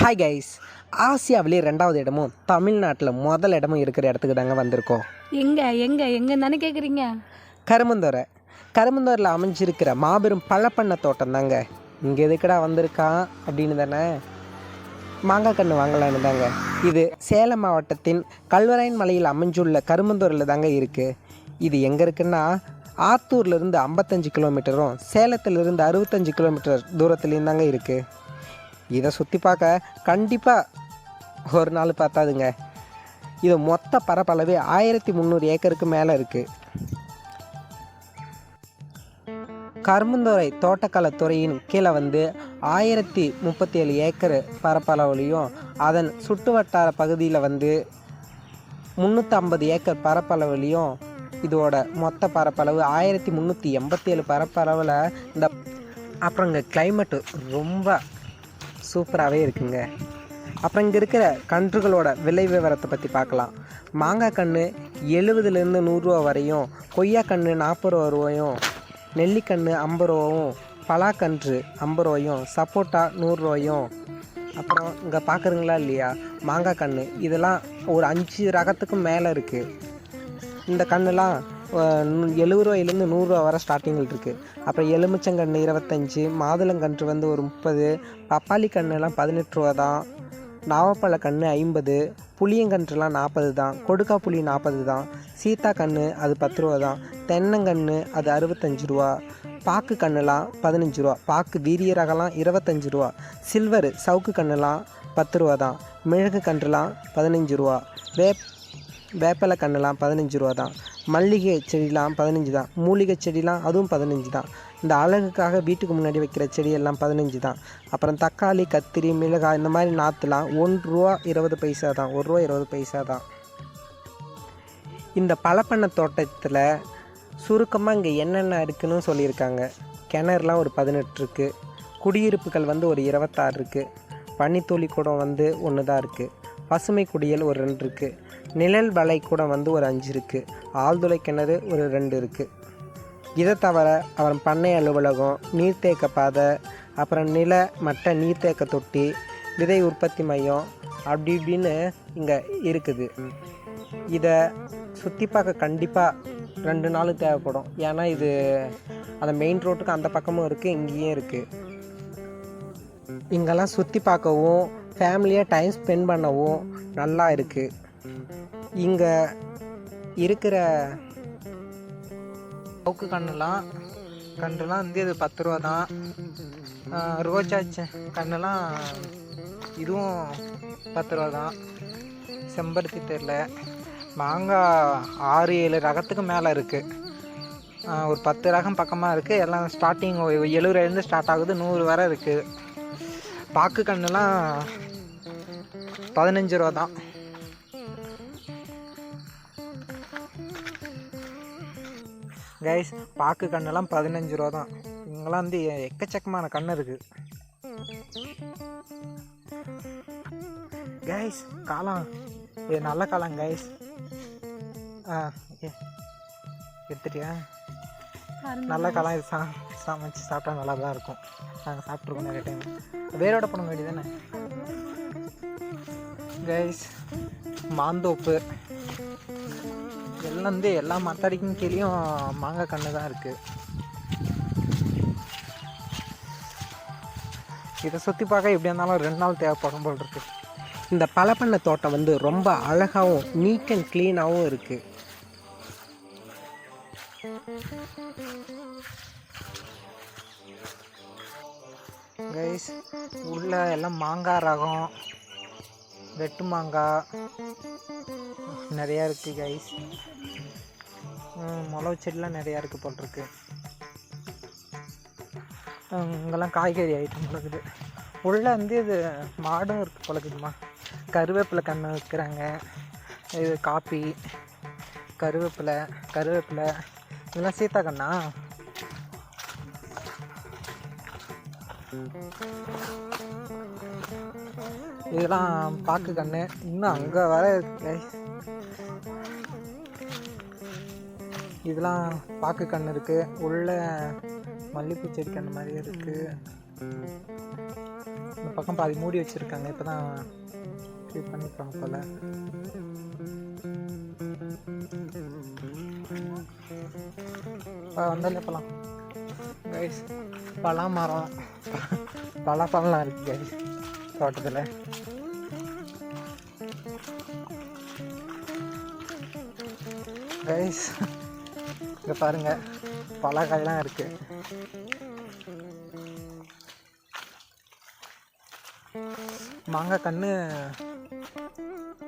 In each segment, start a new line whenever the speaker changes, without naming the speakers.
Hi guys, ஆசியாவிலே 2வது இடமும் தமிழ்நாட்டில் முதல் இடமும் இருக்கிற இடத்துக்கு தாங்க வந்திருக்கோம்.
எங்க தானே கேட்குறீங்க?
கருமந்தோரை. கருமந்தோரில் அமைஞ்சிருக்கிற மாபெரும் பழப்பண்ண தோட்டம் தாங்க. இங்கே எதுக்கடா வந்திருக்கான் அப்படின்னு தானே மாங்காய் கன்று வாங்கலான்னு தாங்க. இது சேலம் மாவட்டத்தின் கல்வராயன் மலையில் அமைஞ்சுள்ள கருமந்தோரில் தாங்க இருக்குது. இது எங்கே இருக்குன்னா ஆத்தூர்லேருந்து 55 கிலோமீட்டரும் சேலத்திலிருந்து 65 கிலோமீட்டர் தூரத்துலேயும் தாங்க இருக்குது. இதை சுற்றி பார்க்க கண்டிப்பாக ஒரு நாள் பார்த்தாதுங்க. இது மொத்த பரப்பளவே 1300 ஏக்கருக்கு மேலே இருக்குது. கரும்புந்தோரை தோட்டக்கலைத்துறையின் கீழே 1037 ஏக்கர் பரப்பளவுலையும் அதன் சுற்று வட்டார பகுதியில் 350 ஏக்கர் பரப்பளவுலையும் இதோட மொத்த பரப்பளவு 1387 பரப்பளவில் இந்த அப்புறம் இங்கே கிளைமேட்டு ரொம்ப சூப்பராகவே இருக்குங்க. அப்புறம் இங்கே இருக்கிற கன்றுகளோட விலை விவரத்தை பற்றி பார்க்கலாம். மாங்காய் கன்று 70லேருந்து 100 ரூபா வரையும், கொய்யா கன்று 40 ரூபாயும், நெல்லிக்கன்று 50 ரூபாவும், பலாக்கன்று 50 ரூபாயும், சப்போட்டா 100 ரூபாயும். அப்புறம் இங்கே பார்க்குறீங்களா இல்லையா மாங்காய் கன்று, இதெல்லாம் ஒரு 5 ரகத்துக்கும் மேலே இருக்குது. இந்த கன்றுலாம் 70 ரூபாயிலேருந்து 100 ரூபா வரை ஸ்டார்டிங்கில் இருக்குது. அப்புறம் எலுமிச்சங்கன்று 25, மாதுளங்கன்று ஒரு 30, பப்பாளி கன்றுலாம் 18 ரூபா தான், நாவப்பழ கன்று 50, புளியங்கன்றுலாம் 40 தான், கொடுக்கா புளி 40 தான், சீத்தா கன்று அது 10 ரூபா தான், தென்னங்கன்று அது 65 ரூபா, பாக்கு கன்றுலாம் 15 ரூபா, பாக்கு வீரிய ரகலாம் 25 ரூபா, சில்வர் சவுக்கு கன்றுலாம் 10 ரூபா தான், மிளகு கன்றுலாம் 15 ரூபா, வேப்பலை கன்றுலாம் 15 ரூபா தான், மல்லிகை செடிலாம் 15 தான், மூலிகை செடிலாம் அதுவும் 15 தான், இந்த அழகுக்காக வீட்டுக்கு முன்னாடி வைக்கிற செடியெல்லாம் 15 தான். அப்புறம் தக்காளி, கத்திரி, மிளகாய் இந்த மாதிரி நாற்றுலாம் 1 ரூபா 20 பைசா தான், 1 ரூபா 20 பைசா தான். இந்த பழப்பண்ண தோட்டத்தில் சுருக்கமாக இங்கே என்னென்ன இருக்குன்னு சொல்லியிருக்காங்க. கிணறுலாம் ஒரு 18 இருக்குது, குடியிருப்புகள் ஒரு 26 இருக்குது, பனித்துளி கூடம் 1 தான் இருக்குது, பசுமை குடியல் ஒரு 2 இருக்குது, நிழல் வலை கூடம் ஒரு 5 இருக்குது, ஆழ்துளை கிணறு ஒரு 2 இருக்குது. இதை தவிர அப்புறம் பண்ணை அலுவலகம், நீர்த்தேக்க பாதை, அப்புறம் நில மட்ட நீர்த்தேக்க தொட்டி, விதை உற்பத்தி மையம் அப்படி இப்படின்னு இங்கே இருக்குது. இதை சுற்றி பார்க்க கண்டிப்பாக 2 நாள் தேவைப்படும். ஏன்னா இது அந்த மெயின் ரோட்டுக்கு அந்த பக்கமும் இருக்குது, இங்கேயும் இருக்குது. இங்கெல்லாம் சுற்றி பார்க்கவும் ஃபேமிலியாக டைம் ஸ்பெண்ட் பண்ணவும் நல்லா இருக்குது. இங்கே இருக்கிற சவுக்கு கன்றுலாம் இது 10 ரூபா தான். ரோஜா கன்றுலாம் இதுவும் 10 ரூபா தான். செம்பருத்தி தெரியல, மாங்காய் 6-7 ரகத்துக்கு மேலே இருக்குது. ஒரு 10 ரகம் பக்கமாக இருக்குது. எல்லாம் ஸ்டார்டிங் 70 ரூபாயிலேருந்து ஸ்டார்ட் ஆகுது, 100 வரை இருக்குது. பாக்கு கன்றுலாம் 15 ரூபா தான். கைஸ், பாக்கு கண்ணெல்லாம் 15 ரூபா தான். இங்கெல்லாம் எக்கச்சக்கமான கண்ணு இருக்குது. கைஸ், காளான் இது நல்ல காளான் கைஸ். எடுத்துட்டியா? நல்ல காளான் இது சமைச்சு சாப்பிட்டா நல்லா தான் இருக்கும். நாங்கள் சாப்பிட்ருக்கோம் நிறைய டைம். வேரோட பண்ண வேண்டியது தானே கைஸ். மாந்தோப்பு எல்லாம் எல்லா மரத்தடிக்கும் கீழேயும் மாங்காய் கன்று தான் இருக்குது. இதை சுற்றி பார்க்க எப்படியா இருந்தாலும் 2 நாள் தேவைப்படும் போல் இருக்குது. இந்த பழப்பண்ண தோட்டம் ரொம்ப அழகாகவும் நீட் அண்ட் க்ளீனாகவும் இருக்குது. கைஸ், உள்ள எல்லாம் மாங்காய் ரகம், வெட்டு மாங்காய் நிறையா இருக்குது கைஸ். மிளகு செடிலாம் நிறையா இருக்குது போட்டிருக்கு. இங்கெல்லாம் காய்கறி ஐட்டம் இருக்குது. உள்ளே இது மாடும் இருக்குது போலக்குதுமா. கருவேப்பிலை கன்று வைக்கிறாங்க. இது காப்பி, கருவேப்பிலை இதெல்லாம் சீத்தா கண்ணா. இதெல்லாம் பாக்கு கன்று. இன்னும் அங்கே வர இருக்கு. இதெல்லாம் பாக்கு கன்று இருக்குது. உள்ள மல்லிகைப்பூ செடி கன்று மாதிரியே இருக்குது. இந்த பக்கம் பாதி மூடி வச்சுருக்காங்க. இப்போ தான் க்ளீன் பண்ணியிருப்பாங்க போல். வந்தாலே போகலாம் கைஸ். பலா மரம், பலாப்பழம்லாம் இருக்குது கைஸ் தோட்டத்தில். கைஸ் இங்கே பாருங்கள், பலாக்காயெல்லாம் இருக்குது. மாங்காய் கன்று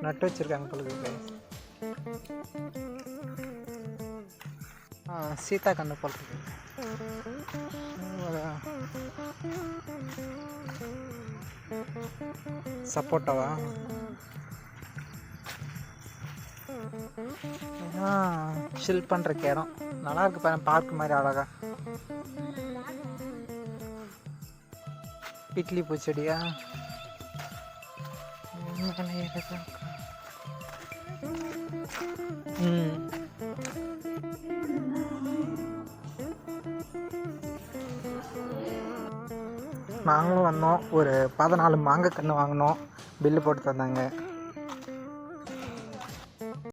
நட்டு வச்சுருக்காங்க பொழுது கைஸ். சீத்தா கன்று போட்டுருக்கு. சப்போட்டாவா? ஷில் பண்ணுறக்கு இடம் நல்லா இருக்கு பாருங்க, பார்க் மாதிரி அழகா. இட்லி பூச்செடியா? நாங்களும் வந்தோம். ஒரு 14 மாங்காய் கன்று வாங்கினோம். பில்லு போட்டு தந்தாங்க.